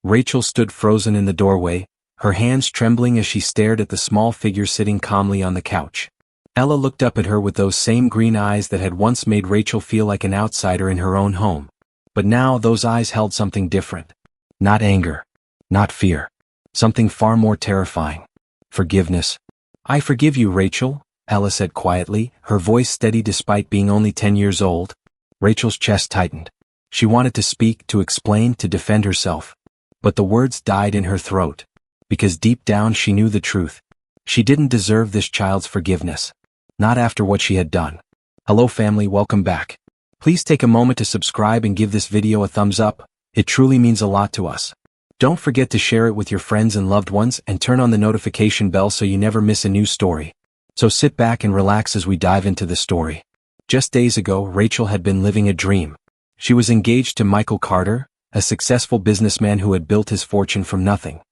Rachel stood frozen in the doorway, her hands trembling as she stared at the small figure sitting calmly on the couch. Ella looked up at her with those same green eyes that had once made Rachel feel like an outsider in her own home. But now those eyes held something different. Not anger. Not fear. Something far more terrifying. Forgiveness. "I forgive you, Rachel," Ella said quietly, her voice steady despite being only 10 years old. Rachel's chest tightened. She wanted to speak, to explain, to defend herself. But the words died in her throat. Because deep down she knew the truth. She didn't deserve this child's forgiveness. Not after what she had done. Hello family, welcome back. Please take a moment to subscribe and give this video a thumbs up. It truly means a lot to us. Don't forget to share it with your friends and loved ones and turn on the notification bell so you never miss a new story. So sit back and relax as we dive into the story. Just days ago, Rachel had been living a dream. She was engaged to Michael Carter, a successful businessman who had built his fortune from nothing.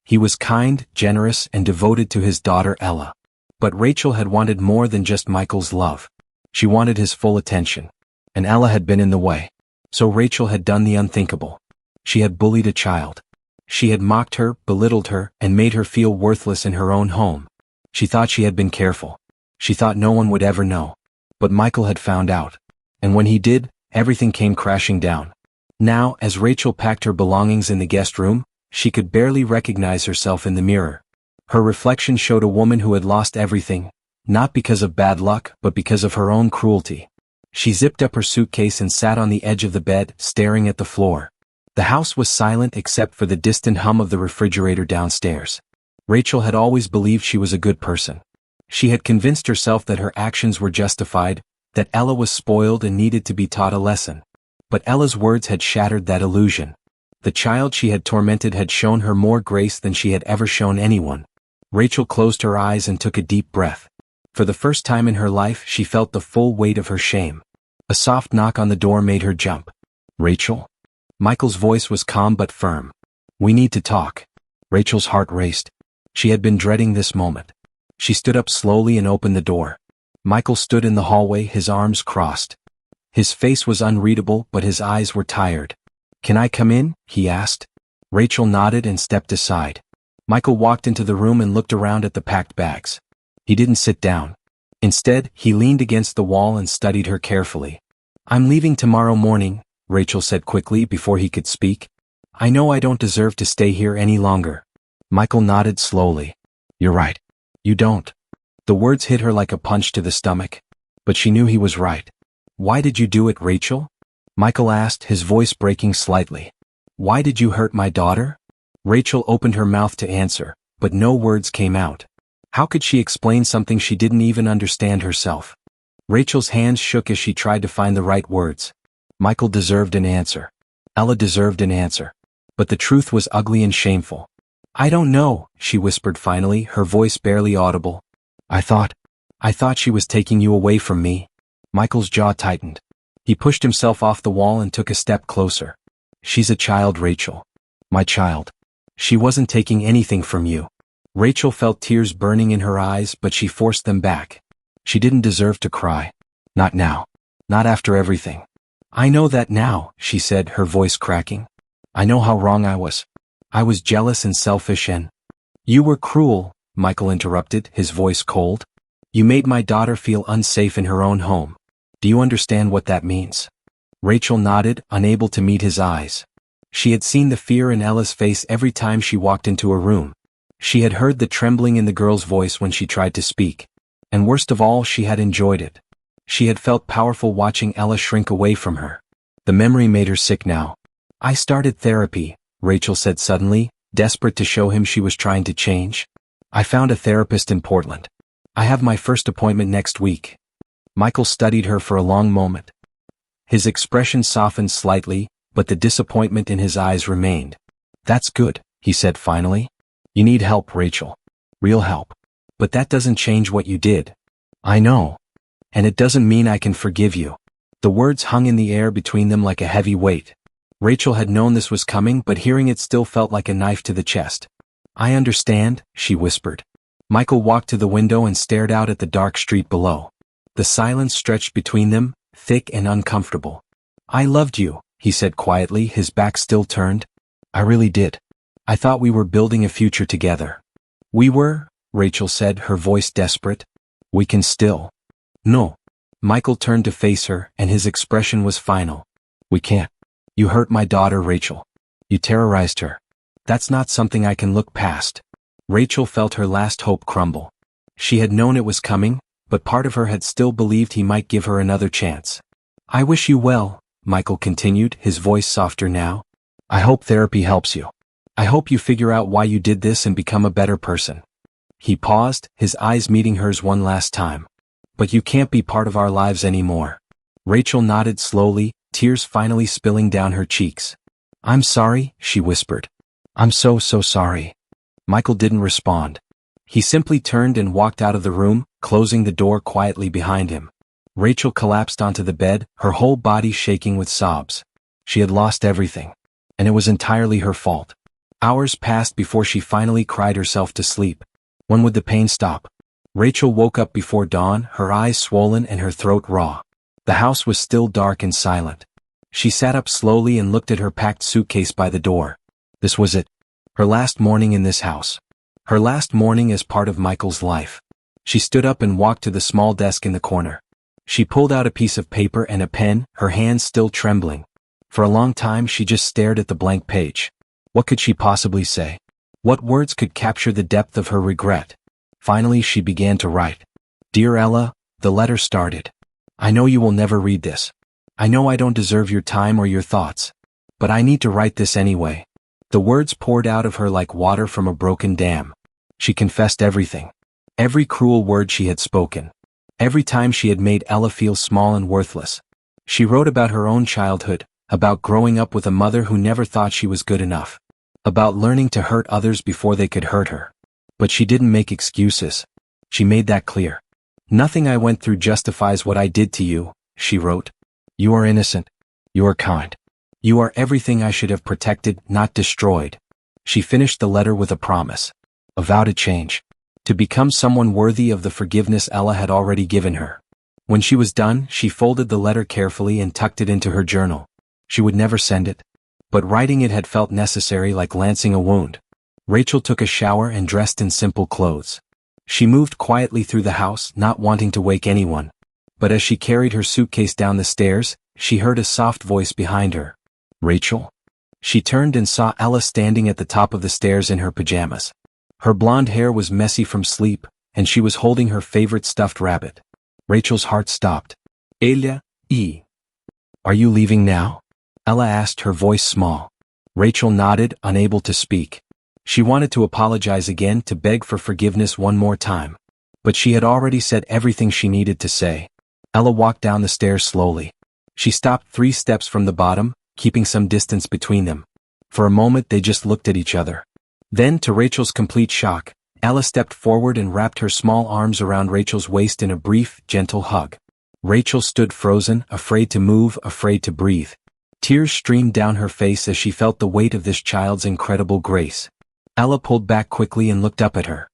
He was kind, generous, and devoted to his daughter Ella. But Rachel had wanted more than just Michael's love. She wanted his full attention. And Ella had been in the way. So Rachel had done the unthinkable. She had bullied a child. She had mocked her, belittled her, and made her feel worthless in her own home. She thought she had been careful. She thought no one would ever know. But Michael had found out. And when he did, everything came crashing down. Now, as Rachel packed her belongings in the guest room, she could barely recognize herself in the mirror. Her reflection showed a woman who had lost everything, not because of bad luck, but because of her own cruelty. She zipped up her suitcase and sat on the edge of the bed, staring at the floor. The house was silent except for the distant hum of the refrigerator downstairs. Rachel had always believed she was a good person. She had convinced herself that her actions were justified, that Ella was spoiled and needed to be taught a lesson. But Ella's words had shattered that illusion. The child she had tormented had shown her more grace than she had ever shown anyone. Rachel closed her eyes and took a deep breath. For the first time in her life, she felt the full weight of her shame. A soft knock on the door made her jump. "Rachel?" Michael's voice was calm but firm. "We need to talk." Rachel's heart raced. She had been dreading this moment. She stood up slowly and opened the door. Michael stood in the hallway, his arms crossed. His face was unreadable, but his eyes were tired. "Can I come in?" he asked. Rachel nodded and stepped aside. Michael walked into the room and looked around at the packed bags. He didn't sit down. Instead, he leaned against the wall and studied her carefully. "I'm leaving tomorrow morning," Rachel said quickly before he could speak. "I know I don't deserve to stay here any longer." Michael nodded slowly. "You're right. You don't." The words hit her like a punch to the stomach. But she knew he was right. "Why did you do it, Rachel?" Michael asked, his voice breaking slightly. "Why did you hurt my daughter?" Rachel opened her mouth to answer, but no words came out. How could she explain something she didn't even understand herself? Rachel's hands shook as she tried to find the right words. Michael deserved an answer. Ella deserved an answer. But the truth was ugly and shameful. "I don't know," she whispered finally, her voice barely audible. I thought she was taking you away from me." Michael's jaw tightened. He pushed himself off the wall and took a step closer. "She's a child, Rachel. My child. She wasn't taking anything from you." Rachel felt tears burning in her eyes, but she forced them back. She didn't deserve to cry. Not now. Not after everything. "I know that now," she said, her voice cracking. "I know how wrong I was. I was jealous and selfish and—" "You were cruel," Michael interrupted, his voice cold. "You made my daughter feel unsafe in her own home. Do you understand what that means?" Rachel nodded, unable to meet his eyes. She had seen the fear in Ella's face every time she walked into a room. She had heard the trembling in the girl's voice when she tried to speak. And worst of all, she had enjoyed it. She had felt powerful watching Ella shrink away from her. The memory made her sick now. "I started therapy," Rachel said suddenly, desperate to show him she was trying to change. "I found a therapist in Portland. I have my first appointment next week." Michael studied her for a long moment. His expression softened slightly, but the disappointment in his eyes remained. "That's good," he said finally. "You need help, Rachel. Real help. But that doesn't change what you did." "I know. And it doesn't mean I can forgive you." The words hung in the air between them like a heavy weight. Rachel had known this was coming, but hearing it still felt like a knife to the chest. "I understand," she whispered. Michael walked to the window and stared out at the dark street below. The silence stretched between them, thick and uncomfortable. "I loved you," he said quietly, his back still turned. "I really did." I thought we were building a future together. We were, Rachel said, her voice desperate. We can still. No. Michael turned to face her, and his expression was final. We can't. You hurt my daughter, Rachel. You terrorized her. That's not something I can look past. Rachel felt her last hope crumble. She had known it was coming, but part of her had still believed he might give her another chance. I wish you well, Michael continued, his voice softer now. I hope therapy helps you. I hope you figure out why you did this and become a better person. He paused, his eyes meeting hers one last time. But you can't be part of our lives anymore. Rachel nodded slowly, tears finally spilling down her cheeks. I'm sorry, she whispered. I'm so sorry. Michael didn't respond. He simply turned and walked out of the room, closing the door quietly behind him. Rachel collapsed onto the bed, her whole body shaking with sobs. She had lost everything. And it was entirely her fault. Hours passed before she finally cried herself to sleep. When would the pain stop? Rachel woke up before dawn, her eyes swollen and her throat raw. The house was still dark and silent. She sat up slowly and looked at her packed suitcase by the door. This was it. Her last morning in this house. Her last morning as part of Michael's life. She stood up and walked to the small desk in the corner. She pulled out a piece of paper and a pen, her hands still trembling. For a long time she just stared at the blank page. What could she possibly say? What words could capture the depth of her regret? Finally she began to write. Dear Ella, the letter started. I know you will never read this. I know I don't deserve your time or your thoughts. But I need to write this anyway. The words poured out of her like water from a broken dam. She confessed everything. Every cruel word she had spoken. Every time she had made Ella feel small and worthless. She wrote about her own childhood, about growing up with a mother who never thought she was good enough. About learning to hurt others before they could hurt her. But she didn't make excuses. She made that clear. Nothing I went through justifies what I did to you, she wrote. You are innocent. You are kind. You are everything I should have protected, not destroyed. She finished the letter with a promise. A vow to change. To become someone worthy of the forgiveness Ella had already given her. When she was done, she folded the letter carefully and tucked it into her journal. She would never send it. But writing it had felt necessary, like lancing a wound. Rachel took a shower and dressed in simple clothes. She moved quietly through the house, not wanting to wake anyone. But as she carried her suitcase down the stairs, she heard a soft voice behind her. Rachel? She turned and saw Ella standing at the top of the stairs in her pajamas. Her blonde hair was messy from sleep, and she was holding her favorite stuffed rabbit. Rachel's heart stopped. Ella, are you leaving now? Ella asked, her voice small. Rachel nodded, unable to speak. She wanted to apologize again, to beg for forgiveness one more time. But she had already said everything she needed to say. Ella walked down the stairs slowly. She stopped 3 steps from the bottom, keeping some distance between them. For a moment they just looked at each other. Then, to Rachel's complete shock, Ella stepped forward and wrapped her small arms around Rachel's waist in a brief, gentle hug. Rachel stood frozen, afraid to move, afraid to breathe. Tears streamed down her face as she felt the weight of this child's incredible grace. Ella pulled back quickly and looked up at her.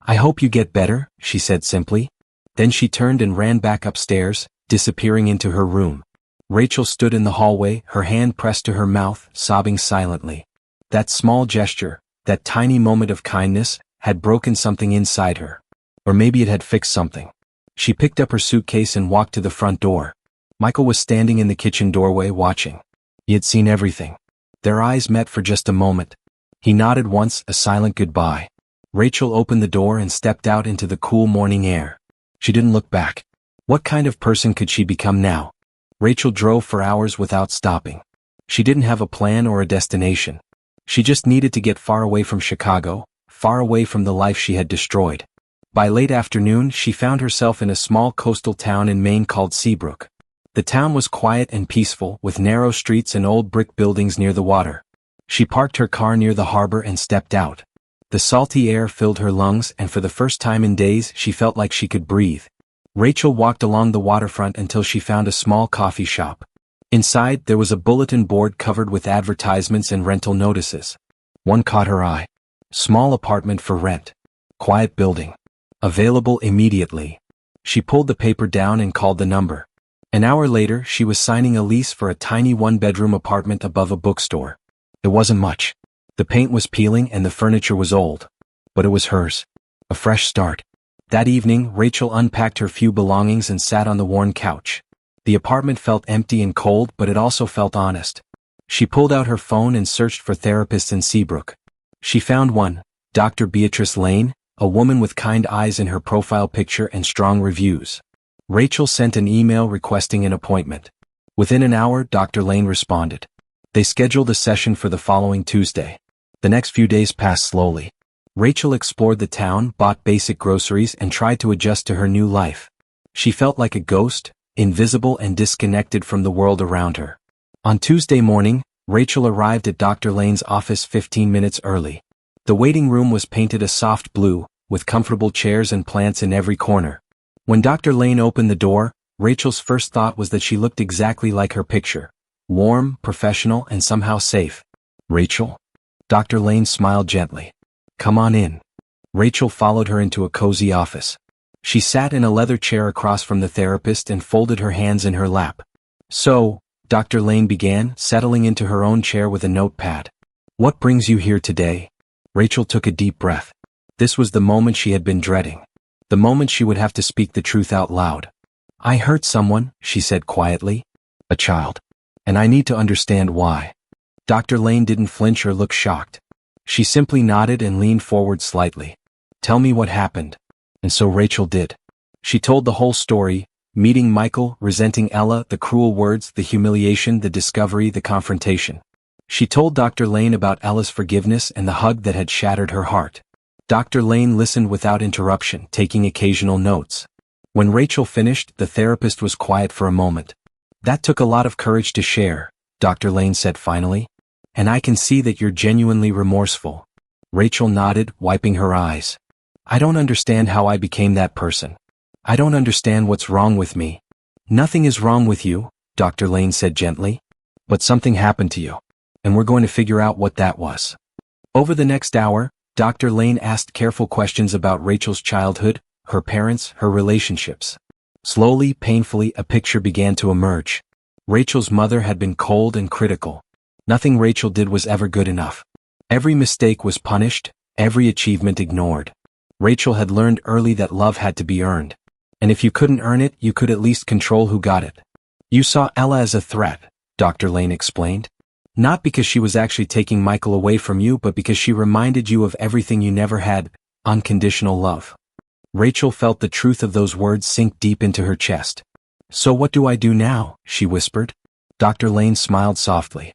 I hope you get better, she said simply. Then she turned and ran back upstairs, disappearing into her room. Rachel stood in the hallway, her hand pressed to her mouth, sobbing silently. That small gesture, that tiny moment of kindness, had broken something inside her. Or maybe it had fixed something. She picked up her suitcase and walked to the front door. Michael was standing in the kitchen doorway watching. He had seen everything. Their eyes met for just a moment. He nodded once, a silent goodbye. Rachel opened the door and stepped out into the cool morning air. She didn't look back. What kind of person could she become now? Rachel drove for hours without stopping. She didn't have a plan or a destination. She just needed to get far away from Chicago, far away from the life she had destroyed. By late afternoon, she found herself in a small coastal town in Maine called Seabrook. The town was quiet and peaceful, with narrow streets and old brick buildings near the water. She parked her car near the harbor and stepped out. The salty air filled her lungs, and for the first time in days she felt like she could breathe. Rachel walked along the waterfront until she found a small coffee shop. Inside, there was a bulletin board covered with advertisements and rental notices. One caught her eye. Small apartment for rent. Quiet building. Available immediately. She pulled the paper down and called the number. An hour later, she was signing a lease for a tiny 1-bedroom apartment above a bookstore. It wasn't much. The paint was peeling and the furniture was old. But it was hers. A fresh start. That evening, Rachel unpacked her few belongings and sat on the worn couch. The apartment felt empty and cold, but it also felt honest. She pulled out her phone and searched for therapists in Seabrook. She found one, Dr. Beatrice Lane, a woman with kind eyes in her profile picture and strong reviews. Rachel sent an email requesting an appointment. Within an hour, Dr. Lane responded. They scheduled a session for the following Tuesday. The next few days passed slowly. Rachel explored the town, bought basic groceries, and tried to adjust to her new life. She felt like a ghost, invisible and disconnected from the world around her. On Tuesday morning, Rachel arrived at Dr. Lane's office 15 minutes early. The waiting room was painted a soft blue, with comfortable chairs and plants in every corner. When Dr. Lane opened the door, Rachel's first thought was that she looked exactly like her picture. Warm, professional, and somehow safe. "Rachel?" Dr. Lane smiled gently. "Come on in." Rachel followed her into a cozy office. She sat in a leather chair across from the therapist and folded her hands in her lap. "So," Dr. Lane began, settling into her own chair with a notepad. "What brings you here today?" Rachel took a deep breath. This was the moment she had been dreading. The moment she would have to speak the truth out loud. "I hurt someone," she said quietly. "A child. And I need to understand why." Dr. Lane didn't flinch or look shocked. She simply nodded and leaned forward slightly. "Tell me what happened." And so Rachel did. She told the whole story, meeting Michael, resenting Ella, the cruel words, the humiliation, the discovery, the confrontation. She told Dr. Lane about Ella's forgiveness and the hug that had shattered her heart. Dr. Lane listened without interruption, taking occasional notes. When Rachel finished, the therapist was quiet for a moment. "That took a lot of courage to share," Dr. Lane said finally. "And I can see that you're genuinely remorseful." Rachel nodded, wiping her eyes. "I don't understand how I became that person. I don't understand what's wrong with me." "Nothing is wrong with you," Dr. Lane said gently. "But something happened to you. And we're going to figure out what that was." Over the next hour, Dr. Lane asked careful questions about Rachel's childhood, her parents, her relationships. Slowly, painfully, a picture began to emerge. Rachel's mother had been cold and critical. Nothing Rachel did was ever good enough. Every mistake was punished, every achievement ignored. Rachel had learned early that love had to be earned. And if you couldn't earn it, you could at least control who got it. "You saw Ella as a threat," Dr. Lane explained. "Not because she was actually taking Michael away from you, but because she reminded you of everything you never had, unconditional love." Rachel felt the truth of those words sink deep into her chest. "So what do I do now?" she whispered. Dr. Lane smiled softly.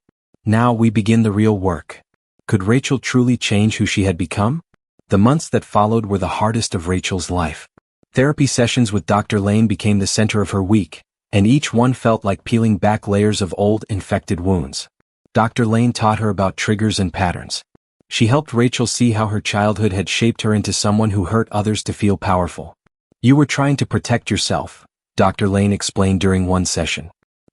"Now we begin the real work." Could Rachel truly change who she had become? The months that followed were the hardest of Rachel's life. Therapy sessions with Dr. Lane became the center of her week, and each one felt like peeling back layers of old, infected wounds. Dr. Lane taught her about triggers and patterns. She helped Rachel see how her childhood had shaped her into someone who hurt others to feel powerful. "You were trying to protect yourself," Dr. Lane explained during one session.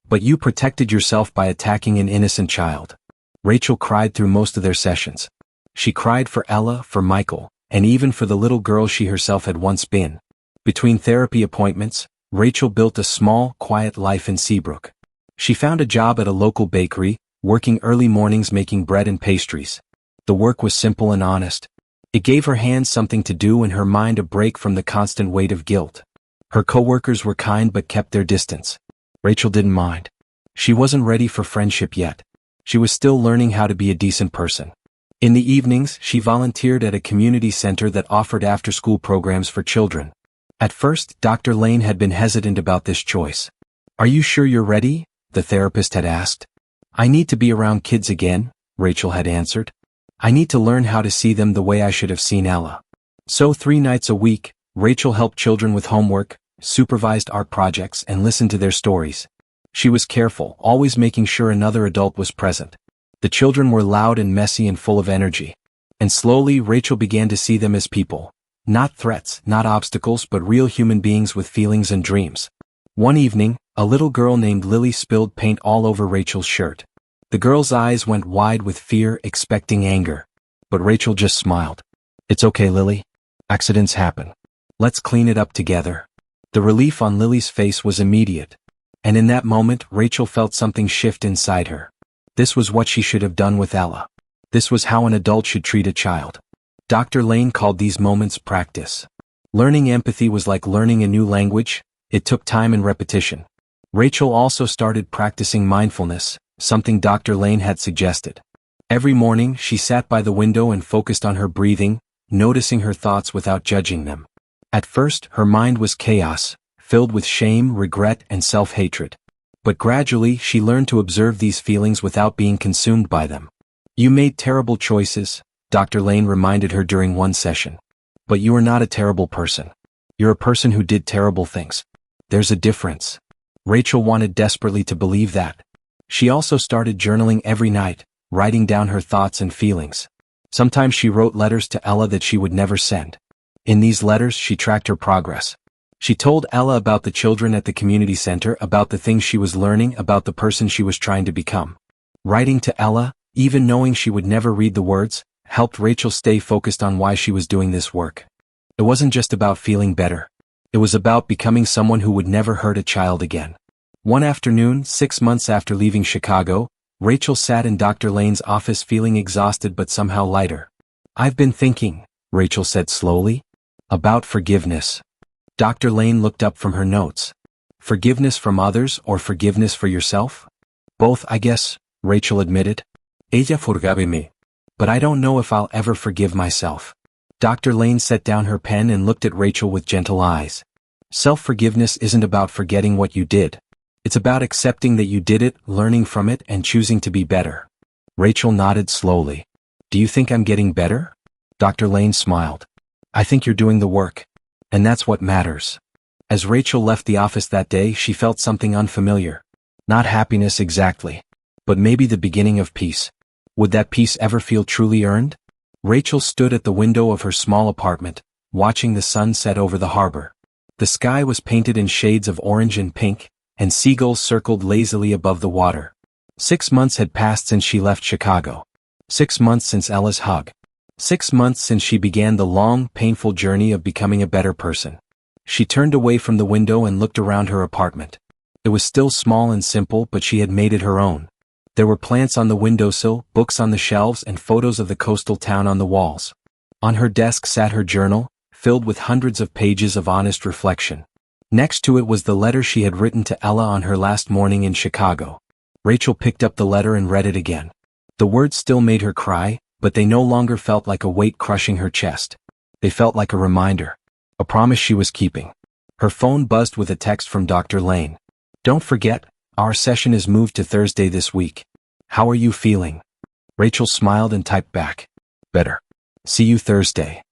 "But you protected yourself by attacking an innocent child." Rachel cried through most of their sessions. She cried for Ella, for Michael, and even for the little girl she herself had once been. Between therapy appointments, Rachel built a small, quiet life in Seabrook. She found a job at a local bakery, working early mornings making bread and pastries. The work was simple and honest. It gave her hands something to do and her mind a break from the constant weight of guilt. Her coworkers were kind but kept their distance. Rachel didn't mind. She wasn't ready for friendship yet. She was still learning how to be a decent person. In the evenings, she volunteered at a community center that offered after-school programs for children. At first, Dr. Lane had been hesitant about this choice. "Are you sure you're ready?" the therapist had asked. "I need to be around kids again," Rachel had answered. "I need to learn how to see them the way I should have seen Ella." So 3 nights a week, Rachel helped children with homework, supervised art projects, and listened to their stories. She was careful, always making sure another adult was present. The children were loud and messy and full of energy. And slowly, Rachel began to see them as people. Not threats, not obstacles, but real human beings with feelings and dreams. One evening, a little girl named Lily spilled paint all over Rachel's shirt. The girl's eyes went wide with fear, expecting anger. But Rachel just smiled. "It's okay, Lily. Accidents happen. Let's clean it up together." The relief on Lily's face was immediate. And in that moment, Rachel felt something shift inside her. This was what she should have done with Ella. This was how an adult should treat a child. Dr. Lane called these moments practice. Learning empathy was like learning a new language. It took time and repetition. Rachel also started practicing mindfulness, something Dr. Lane had suggested. Every morning, she sat by the window and focused on her breathing, noticing her thoughts without judging them. At first, her mind was chaos, filled with shame, regret, and self-hatred. But gradually, she learned to observe these feelings without being consumed by them. You made terrible choices, Dr. Lane reminded her during one session. But you are not a terrible person. You're a person who did terrible things. There's a difference. Rachel wanted desperately to believe that. She also started journaling every night, writing down her thoughts and feelings. Sometimes she wrote letters to Ella that she would never send. In these letters, she tracked her progress. She told Ella about the children at the community center, about the things she was learning, about the person she was trying to become. Writing to Ella, even knowing she would never read the words, helped Rachel stay focused on why she was doing this work. It wasn't just about feeling better. It was about becoming someone who would never hurt a child again. One afternoon, 6 months after leaving Chicago, Rachel sat in Dr. Lane's office feeling exhausted but somehow lighter. I've been thinking, Rachel said slowly, about forgiveness. Dr. Lane looked up from her notes. Forgiveness from others or forgiveness for yourself? Both, I guess, Rachel admitted. Ella forgave me. But I don't know if I'll ever forgive myself. Dr. Lane set down her pen and looked at Rachel with gentle eyes. Self-forgiveness isn't about forgetting what you did. It's about accepting that you did it, learning from it, and choosing to be better. Rachel nodded slowly. Do you think I'm getting better? Dr. Lane smiled. I think you're doing the work. And that's what matters. As Rachel left the office that day, she felt something unfamiliar. Not happiness exactly, but maybe the beginning of peace. Would that peace ever feel truly earned? Rachel stood at the window of her small apartment, watching the sun set over the harbor. The sky was painted in shades of orange and pink, and seagulls circled lazily above the water. 6 months had passed since she left Chicago. 6 months since Ella's hug. 6 months since she began the long, painful journey of becoming a better person. She turned away from the window and looked around her apartment. It was still small and simple, but she had made it her own. There were plants on the windowsill, books on the shelves, and photos of the coastal town on the walls. On her desk sat her journal, filled with hundreds of pages of honest reflection. Next to it was the letter she had written to Ella on her last morning in Chicago. Rachel picked up the letter and read it again. The words still made her cry, but they no longer felt like a weight crushing her chest. They felt like a reminder. A promise she was keeping. Her phone buzzed with a text from Dr. Lane. Don't forget, our session is moved to Thursday this week. How are you feeling? Rachel smiled and typed back. Better. See you Thursday.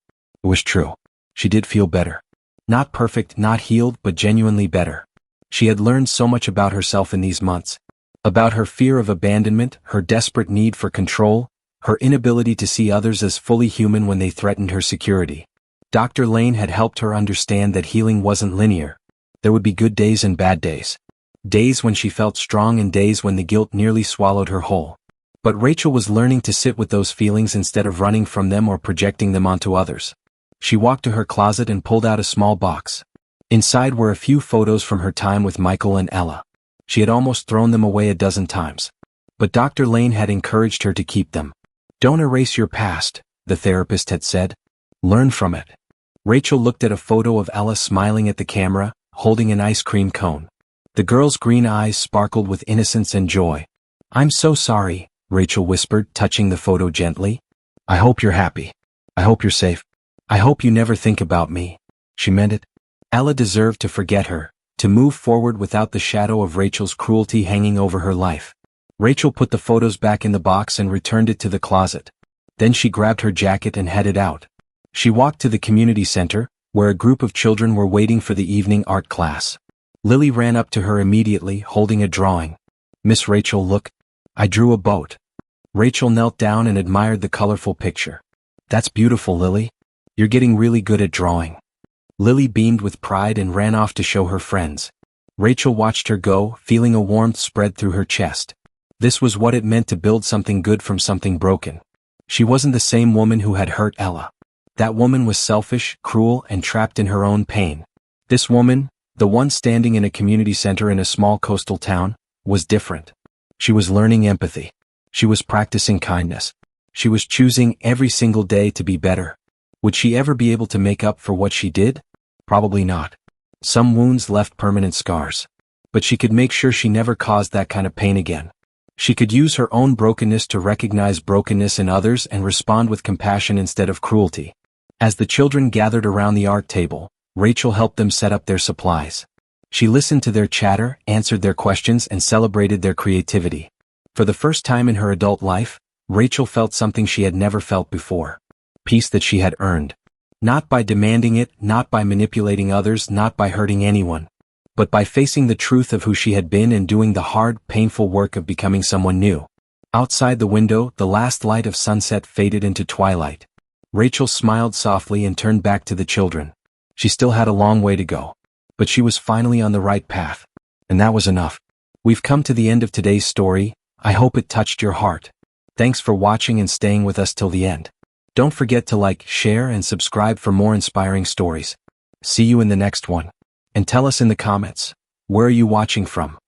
It was true. She did feel better. Not perfect, not healed, but genuinely better. She had learned so much about herself in these months. About her fear of abandonment, her desperate need for control, her inability to see others as fully human when they threatened her security. Dr. Lane had helped her understand that healing wasn't linear. There would be good days and bad days. Days when she felt strong and days when the guilt nearly swallowed her whole. But Rachel was learning to sit with those feelings instead of running from them or projecting them onto others. She walked to her closet and pulled out a small box. Inside were a few photos from her time with Michael and Ella. She had almost thrown them away a dozen times. But Dr. Lane had encouraged her to keep them. Don't erase your past, the therapist had said. Learn from it. Rachel looked at a photo of Ella smiling at the camera, holding an ice cream cone. The girl's green eyes sparkled with innocence and joy. I'm so sorry, Rachel whispered, touching the photo gently. I hope you're happy. I hope you're safe. I hope you never think about me. She meant it. Ella deserved to forget her, to move forward without the shadow of Rachel's cruelty hanging over her life. Rachel put the photos back in the box and returned it to the closet. Then she grabbed her jacket and headed out. She walked to the community center, where a group of children were waiting for the evening art class. Lily ran up to her immediately, holding a drawing. Miss Rachel, look. I drew a boat. Rachel knelt down and admired the colorful picture. That's beautiful, Lily. You're getting really good at drawing. Lily beamed with pride and ran off to show her friends. Rachel watched her go, feeling a warmth spread through her chest. This was what it meant to build something good from something broken. She wasn't the same woman who had hurt Ella. That woman was selfish, cruel, and trapped in her own pain. This woman, the one standing in a community center in a small coastal town, was different. She was learning empathy. She was practicing kindness. She was choosing every single day to be better. Would she ever be able to make up for what she did? Probably not. Some wounds left permanent scars. But she could make sure she never caused that kind of pain again. She could use her own brokenness to recognize brokenness in others and respond with compassion instead of cruelty. As the children gathered around the art table, Rachel helped them set up their supplies. She listened to their chatter, answered their questions, and celebrated their creativity. For the first time in her adult life, Rachel felt something she had never felt before. Peace that she had earned. Not by demanding it, not by manipulating others, not by hurting anyone, but by facing the truth of who she had been and doing the hard, painful work of becoming someone new. Outside the window, the last light of sunset faded into twilight. Rachel smiled softly and turned back to the children. She still had a long way to go, but she was finally on the right path. And that was enough. We've come to the end of today's story. I hope it touched your heart. Thanks for watching and staying with us till the end. Don't forget to like, share, and subscribe for more inspiring stories. See you in the next one. And tell us in the comments, where are you watching from?